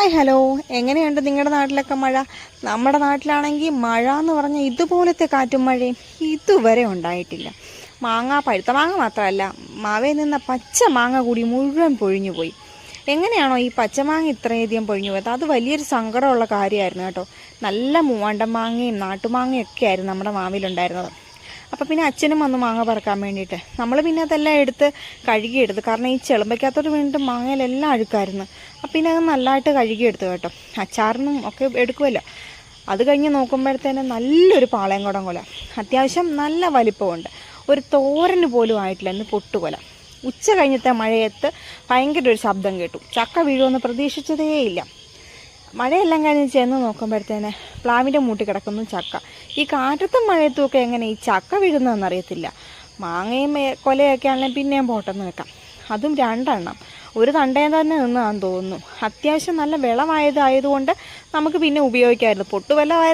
Hi hello, എങ്ങനെയുണ്ട് നിങ്ങളുടെ നാട്ടിലൊക്കെ മഴ? നമ്മുടെ നാട്ടിലാണെങ്കിൽ മഴ എന്ന് പറഞ്ഞാൽ ഇതുപോലത്തെ കാറ്റും മഴയും ഇതുവരെ ഉണ്ടായിട്ടില്ല. പഴുത്ത മാങ്ങ മാത്രമല്ല, മാവയിൽ നിന്ന പച്ച മാങ്ങ കൂടി മുഴുവൻ പൊഴിഞ്ഞു പോയി. എങ്ങനെയാണോ ഈ പച്ചമാങ്ങ ഇത്രയധികം പൊഴിഞ്ഞു പോയത്? അത് വലിയൊരു സങ്കടമുള്ള കാര്യമായിരുന്നു കേട്ടോ. നല്ല മൂവാണ്ടൻ മാങ്ങയും നാട്ടുമാങ്ങയും ഒക്കെ ആയിരുന്നു നമ്മുടെ മാവിലുണ്ടായിരുന്നത്. അപ്പോൾ പിന്നെ അച്ഛനും വന്ന് മാങ്ങ പറക്കാൻ വേണ്ടിയിട്ട് നമ്മൾ പിന്നെ അതെല്ലാം എടുത്ത് കഴുകിയെടുത്ത്, കാരണം ഈ ചെളുമ്പയ്ക്കകത്തോട്ട് വീണ്ടും മാങ്ങയിലെല്ലാം അഴുക്കായിരുന്നു. അപ്പം പിന്നെ അത് നല്ലതായിട്ട് കഴുകിയെടുത്തു കേട്ടോ. അച്ചാറിനും ഒക്കെ എടുക്കുമല്ലോ. അത് കഴിഞ്ഞ് നോക്കുമ്പോഴത്തേനും നല്ലൊരു പാളയംകുടം കൊല, അത്യാവശ്യം നല്ല വലിപ്പമുണ്ട്. ഒരു തോരന് പോലും ആയിട്ടില്ല, എന്ന് പൊട്ടുകൊല. ഉച്ച കഴിഞ്ഞത്തെ മഴയത്ത് ഭയങ്കര ഒരു ശബ്ദം കേട്ടു. ചക്ക വീഴുമെന്ന് പ്രതീക്ഷിച്ചതേയില്ല. മഴയെല്ലാം കഴിഞ്ഞ് ചെന്ന് നോക്കുമ്പോഴത്തേന് പ്ലാവിൻ്റെ മൂട്ടി കിടക്കുന്നു ചക്ക. ഈ കാറ്റത്തും മഴയത്തും ഒക്കെ എങ്ങനെ ഈ ചക്ക വീഴുന്നതെന്നറിയത്തില്ല. മാങ്ങയും കൊലയൊക്കെ ആണെങ്കിലും പിന്നെയും പോട്ടെന്ന് വെക്കാം. അതും 2 എണ്ണം ഒരു തണ്ടയിൽ തന്നെ നിന്നതാണെന്ന് തോന്നുന്നു. അത്യാവശ്യം നല്ല വിളമായതായതുകൊണ്ട് നമുക്ക് പിന്നെ ഉപയോഗിക്കാമായിരുന്നു. പൊട്ടുവെല്ലമായ